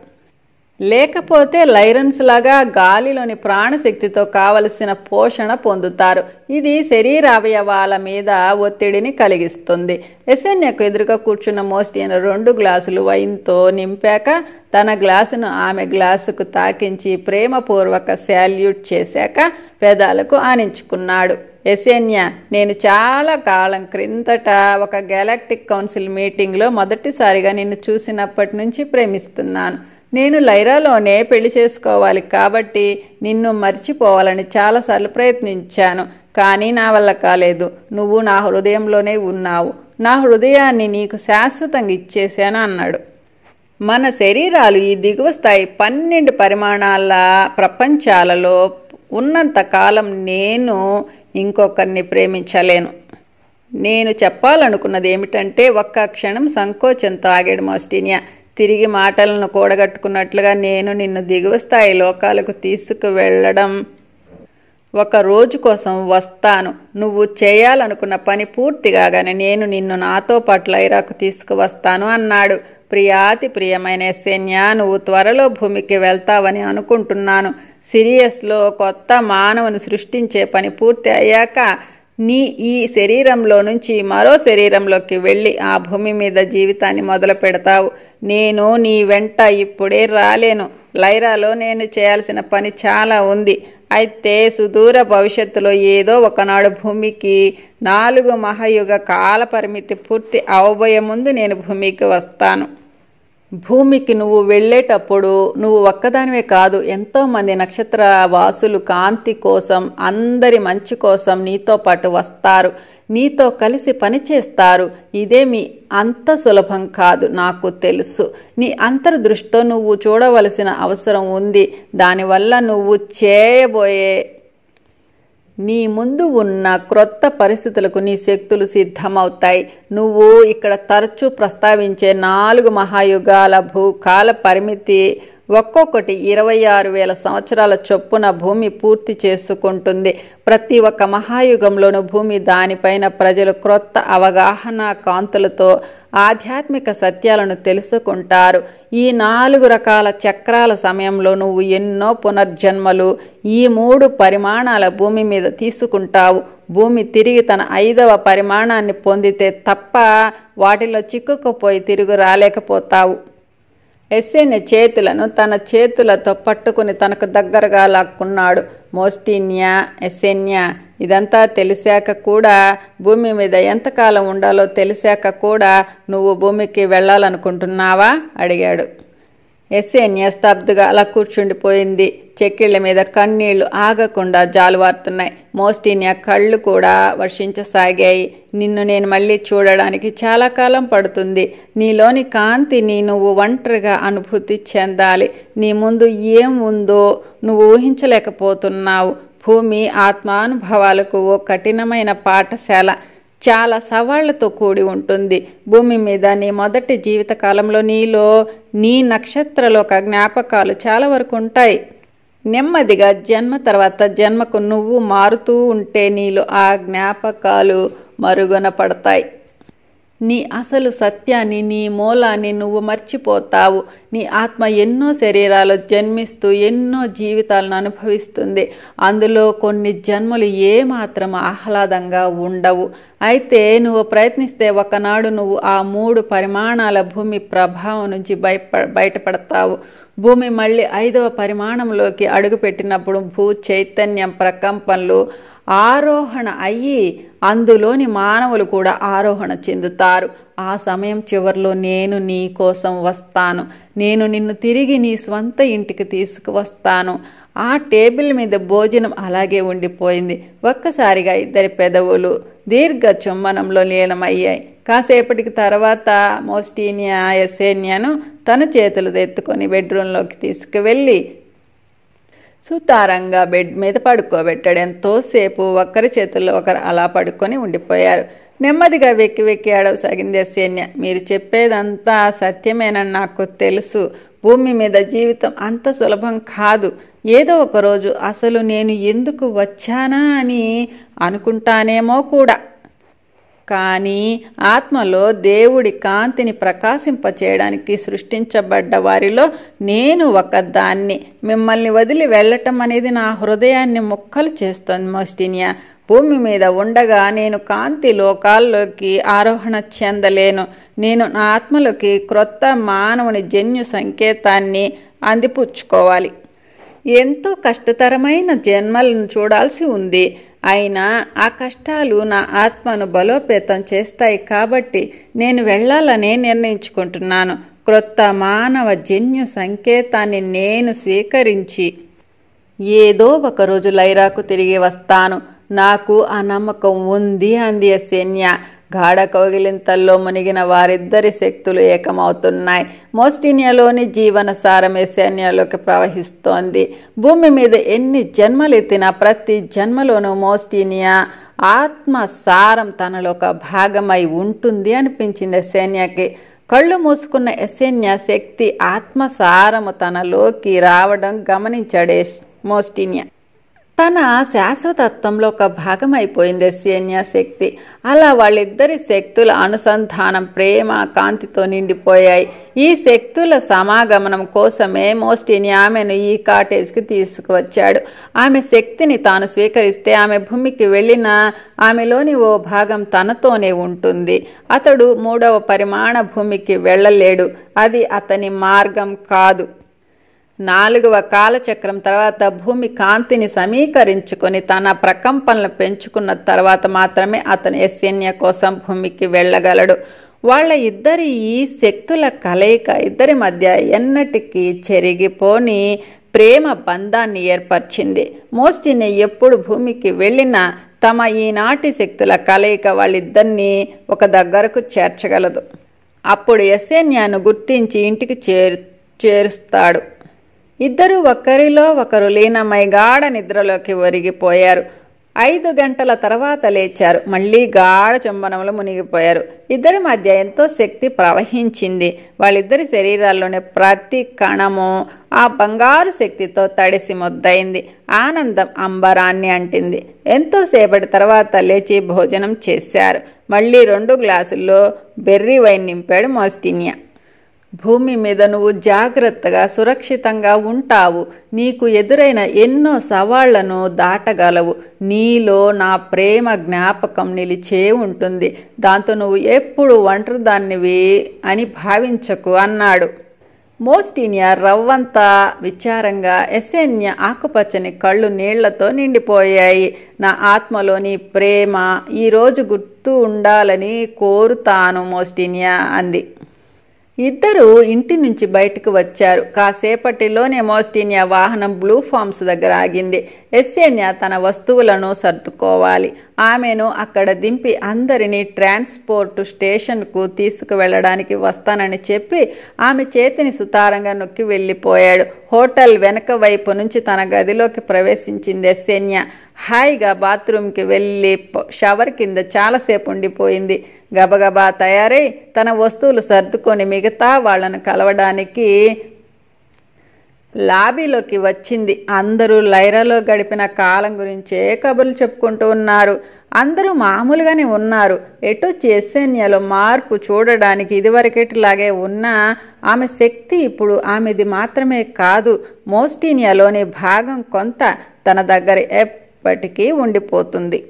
లేకపోతే లైరన్స్ లాగా గాలిలోని ప్రాణశక్తితో కావలసిన పోషణ పొందుతారు. ఇది శరీరావయవాల మీద ఒత్తిడిని కలిగిస్తుంది. ఎసెన్యకు ఎదురుగా కూర్చున్న మోస్టియన్ 2 గ్లాసులు వైన్తో నింపాక తన గ్లాసును ఆమె గ్లాసుకు తాకించి ప్రేమపూర్వక శాల్యూట్ చేశాక పెదాలకు ఆనించుకున్నాడు. ఎసెన్యా, నేను చాలా కాలం క్రిందట ఒక గెలాక్టిక్ కౌన్సిల్ మీటింగ్లో మొదటిసారిగా నిన్ను చూసినప్పటి నుంచి ప్రేమిస్తున్నాను. నేను లైరాలోనే పెళ్లి చేసుకోవాలి కాబట్టి నిన్ను మర్చిపోవాలని చాలాసార్లు ప్రయత్నించాను. కానీ నా వల్ల కాలేదు. నువ్వు నా హృదయంలోనే ఉన్నావు. నా హృదయాన్ని నీకు శాశ్వతంగా ఇచ్చేశాను అన్నాడు. మన శరీరాలు ఈ దిగువ స్థాయి 12 పరిమాణాల ప్రపంచాలలో ఉన్నంత కాలం నేను ఇంకొకరిని ప్రేమించలేను. నేను చెప్పాలనుకున్నది ఏమిటంటే ఒక్క క్షణం సంకోచంతో ఆగాడు మోస్టినియా. తిరిగి మాటలను కూడగట్టుకున్నట్లుగా నేను నిన్ను దిగువ స్థాయి లోకాలకు తీసుకువెళ్ళడం ఒక రోజు కోసం వస్తాను. నువ్వు చేయాలనుకున్న పని పూర్తి కాగానే నేను నిన్ను నాతో పాటు లైరాకు తీసుకువస్తాను అన్నాడు. ప్రియాతి ప్రియమైన ఎసెన్యా, నువ్వు త్వరలో భూమికి వెళ్తావని అనుకుంటున్నాను. సిరియస్లో కొత్త మానవుని సృష్టించే పని పూర్తి అయ్యాక నీ ఈ శరీరంలో నుంచి మరో శరీరంలోకి వెళ్ళి ఆ భూమి మీద జీవితాన్ని మొదలు పెడతావు. నేను నీ వెంట ఇప్పుడే రాలేను. లైరాలో నేను చేయాల్సిన పని చాలా ఉంది. అయితే సుదూర భవిష్యత్తులో ఏదో ఒకనాడు భూమికి 4 మహాయుగ కాల పరిమితి పూర్తి అవబోయే ముందు నేను భూమికి వస్తాను. భూమికి నువ్వు వెళ్ళేటప్పుడు నువ్వు ఒక్కదానివే కాదు, ఎంతోమంది నక్షత్ర వాసులు కాంతి కోసం, అందరి మంచి కోసం నీతో పాటు వస్తారు. నీతో కలిసి పనిచేస్తారు. ఇదేమి అంత సులభం కాదు, నాకు తెలుసు. నీ అంతర్దృష్టితో నువ్వు చూడవలసిన అవసరం ఉంది. దానివల్ల నువ్వు చేయబోయే నీ ముందు ఉన్న క్రొత్త పరిస్థితులకు నీ శక్తులు సిద్ధమవుతాయి. నువ్వు ఇక్కడ తరచూ ప్రస్తావించే 4 మహాయుగాల భూకాల పరిమితి ఒక్కొక్కటి 26,000 సంవత్సరాల చొప్పున భూమి పూర్తి చేసుకుంటుంది. ప్రతి ఒక్క మహాయుగంలోనూ భూమి దానిపైన ప్రజలు క్రొత్త అవగాహన కాంతులతో ఆధ్యాత్మిక సత్యాలను తెలుసుకుంటారు. ఈ 4 రకాల చక్రాల సమయంలో నువ్వు ఎన్నో పునర్జన్మలు ఈ 3 పరిమాణాల భూమి మీద తీసుకుంటావు. భూమి తిరిగి తన 5వ పరిమాణాన్ని పొందితే తప్ప వాటిలో చిక్కుకుపోయి తిరిగి రాలేకపోతావు. ఎసెన్యా చేతులను తన చేతులతో పట్టుకుని తనకు దగ్గరగా లాక్కున్నాడు. మోస్టినియా, ఎసెన్యా, ఇదంతా తెలిసాక కూడా, భూమి మీద ఎంతకాలం ఉండాలో తెలిసాక కూడా నువ్వు భూమికి వెళ్ళాలనుకుంటున్నావా అడిగాడు. ఎసెన్యా స్తబ్దుగా అలా కూర్చుండిపోయింది. చెక్కిళ్ల మీద కన్నీళ్లు ఆగకుండా జాలువారుతున్నాయి. మోస్టినియా కళ్ళు కూడా వర్షించసాగాయి. నిన్ను నేను మళ్ళీ చూడడానికి చాలా కాలం పడుతుంది. నీలోని కాంతిని నువ్వు ఒంటరిగా అనుభూతి చెందాలి. నీ ముందు ఏం ఉందో నువ్వు ఊహించలేకపోతున్నావు. భూమి ఆత్మానుభవాలకు ఓ కఠినమైన పాఠశాల. చాలా సవాళ్లతో కూడి ఉంటుంది. భూమి మీద నీ మొదటి జీవితకాలంలో నీలో నీ నక్షత్రలోక జ్ఞాపకాలు చాలా వరకు ఉంటాయి. నెమ్మదిగా జన్మ తర్వాత జన్మకు నువ్వు మారుతూ ఉంటే నీలో ఆ జ్ఞాపకాలు మరుగున పడతాయి. నీ అసలు సత్యాన్ని, నీ మూలాన్ని నువ్వు మర్చిపోతావు. నీ ఆత్మ ఎన్నో శరీరాలు జన్మిస్తూ ఎన్నో జీవితాలను అనుభవిస్తుంది. అందులో కొన్ని జన్మలు ఏమాత్రం ఆహ్లాదంగా ఉండవు. అయితే నువ్వు ప్రయత్నిస్తే ఒకనాడు నువ్వు ఆ 3 పరిమాణాల భూమి ప్రభావం నుంచి బయటపడతావు. భూమి మళ్ళీ 5వ పరిమాణంలోకి అడుగుపెట్టినప్పుడు భూ చైతన్యం ప్రకంపనలు ఆరోహణ అయ్యి అందులోని మానవులు కూడా ఆరోహణ చెందుతారు. ఆ సమయం చివరిలో నేను నీ కోసం వస్తాను. నేను నిన్ను తిరిగి నీ స్వంత ఇంటికి తీసుకువస్తాను. ఆ టేబుల్ మీద భోజనం అలాగే ఉండిపోయింది. ఒక్కసారిగా ఇద్దరి పెదవులు దీర్ఘ చుంబనంలో లీనమయ్యాయి. కాసేపటికి తర్వాత మోస్టినియా ఎసెన్యాను తన చేతులు ఎత్తుకొని బెడ్రూంలోకి తీసుకువెళ్ళి సుతారంగా బెడ్ మీద పడుకోబెట్టాడు. ఎంతోసేపు ఒకరి చేతుల్లో ఒకరు అలా పడుకొని ఉండిపోయారు. నెమ్మదిగా వెక్కి వెక్కి ఏడవసాగింది ఎసెన్యా. మీరు చెప్పేదంతా సత్యమేనని నాకు తెలుసు. భూమి మీద జీవితం అంత సులభం కాదు. ఏదో ఒకరోజు అసలు నేను ఎందుకు వచ్చానా అని అనుకుంటానేమో కూడా. కానీ ఆత్మలో దేవుడి కాంతిని ప్రకాశింపచేయడానికి సృష్టించబడ్డ వారిలో నేను ఒకదాన్ని. మిమ్మల్ని వదిలి వెళ్ళటం అనేది నా హృదయాన్ని ముక్కలు చేస్తోంది మోస్టినియా. భూమి మీద ఉండగా నేను కాంతి లోకాల్లోకి ఆరోహణ చెందలేను. నేను నా ఆత్మలోకి క్రొత్త మానవుని జన్యు సంకేతాన్ని అందిపుచ్చుకోవాలి. ఎంతో కష్టతరమైన జన్మలను చూడాల్సి ఉంది. అయినా ఆ కష్టాలు నా ఆత్మను బలోపేతం చేస్తాయి కాబట్టి నేను వెళ్ళాలనే నిర్ణయించుకుంటున్నాను. క్రొత్త మానవ జన్యు సంకేతాన్ని నేను స్వీకరించి ఏదో ఒకరోజు లైరాకు తిరిగి వస్తాను. నాకు ఆ నమ్మకం ఉంది అంది ఎస్సేన్యా. గాఢ కౌగిలింతల్లో మునిగిన వారిద్దరి శక్తులు ఏకమవుతున్నాయి. మోస్టినియాలోని జీవన సారం ఎస్సేన్యాలోకి ప్రవహిస్తోంది. భూమి మీద ఎన్ని జన్మలెత్తినా ప్రతి జన్మలోనూ మోస్టినియా ఆత్మ సారం తనలో ఒక భాగమై ఉంటుంది అనిపించింది ఎస్సేన్యాకి. కళ్ళు మూసుకున్న ఎస్సేన్యా శక్తి ఆత్మసారము తనలోకి రావడం గమనించాడే మోస్టినియా. తన శాశ్వతత్వంలో ఒక భాగమైపోయింది ఎస్సేన్యా శక్తి. అలా వాళ్ళిద్దరి శక్తుల అనుసంధానం ప్రేమ కాంతితో నిండిపోయాయి. ఈ శక్తుల సమాగమనం కోసమే మోస్టినియా ఆమెను ఈ కాటేజ్కి తీసుకువచ్చాడు. ఆమె శక్తిని తాను స్వీకరిస్తే ఆమె భూమికి వెళ్ళినా ఆమెలోని ఓ భాగం తనతోనే ఉంటుంది. అతడు 3వ పరిమాణ భూమికి వెళ్ళలేడు. అది అతని మార్గం కాదు. 4వ కాలచక్రం తర్వాత భూమి కాంతిని సమీకరించుకొని తన ప్రకంపనలు పెంచుకున్న తర్వాత మాత్రమే అతను ఎస్సేన్యా కోసం భూమికి వెళ్ళగలడు. వాళ్ళ ఇద్దరి ఈ శక్తుల కలయిక ఇద్దరి మధ్య ఎన్నటికీ చెరిగిపోని ప్రేమ బంధాన్ని ఏర్పరిచింది. మోస్టినియా ఎప్పుడు భూమికి వెళ్ళినా తమ ఈనాటి శక్తుల కలయిక వాళ్ళిద్దరినీ ఒక దగ్గరకు చేర్చగలదు. అప్పుడు ఎస్సేన్యాను గుర్తించి ఇంటికి చేరుస్తాడు. ఇద్దరు ఒకరిలో ఒకరు లీనమై గాఢ నిద్రలోకి ఒరిగిపోయారు. 5 గంటల తర్వాత లేచారు. మళ్లీ గాఢ చుంబనంలో మునిగిపోయారు. ఇద్దరి మధ్య ఎంతో శక్తి ప్రవహించింది. వాళ్ళిద్దరి శరీరాల్లోని ప్రతి కణము ఆ బంగారు శక్తితో తడిసి ముద్దయింది. ఆనందం అంబరాన్ని అంటింది. ఎంతోసేపటి తర్వాత లేచి భోజనం చేశారు. మళ్లీ 2 గ్లాసుల్లో బెర్రీ వైన్ నింపాడు మోస్టినియా. భూమి మీద నువ్వు జాగ్రత్తగా సురక్షితంగా ఉంటావు. నీకు ఎదురైన ఎన్నో సవాళ్లను దాటగలవు. నీలో నా ప్రేమ జ్ఞాపకం నిలిచే ఉంటుంది. దాంతో నువ్వు ఎప్పుడు ఒంటరిదానివి అని భావించకు అన్నాడు. మోస్టినియా రవ్వంతా విచారంగా, ఎస్సేన్యా ఆకుపచ్చని కళ్ళు నీళ్లతో నిండిపోయాయి. నా ఆత్మలోని ప్రేమ ఈరోజు గుర్తు ఉండాలని కోరుతాను మోస్టినియా అంది. ఇద్దరు ఇంటి నుంచి బయటకు వచ్చారు. కాసేపటిలోనే మోస్టినియా వాహనం బ్లూ ఫార్మ్స్ దగ్గర ఆగింది. ఎస్సేన్యా తన వస్తువులను సర్దుకోవాలి. ఆమెను అక్కడ దింపి అందరినీ ట్రాన్స్పోర్ట్ స్టేషన్కు తీసుకువెళ్ళడానికి వస్తానని చెప్పి ఆమె చేతిని సుతారంగా నొక్కి వెళ్ళిపోయాడు. హోటల్ వెనక వైపు నుంచి తన గదిలోకి ప్రవేశించింది ఎస్సేన్యా. హాయిగా బాత్రూమ్కి వెళ్ళి షవర్ కింద చాలాసేపు ఉండిపోయింది. గబగబా తయారై తన వస్తువులు సర్దుకొని మిగతా వాళ్లను కలవడానికి లాబీలోకి వచ్చింది. అందరూ లైరాలో గడిపిన కాలం గురించే కబుర్లు చెప్పుకుంటూ ఉన్నారు. అందరూ మామూలుగానే ఉన్నారు. ఎటొచ్చి ఎస్సేన్యాలో మార్పు చూడడానికి ఇదివరకటిలాగే ఉన్నా ఆమె శక్తి ఇప్పుడు ఆమెది మాత్రమే కాదు, మోస్టినియాలోని భాగం కొంత తన దగ్గర ఎప్పటికీ ఉండిపోతుంది.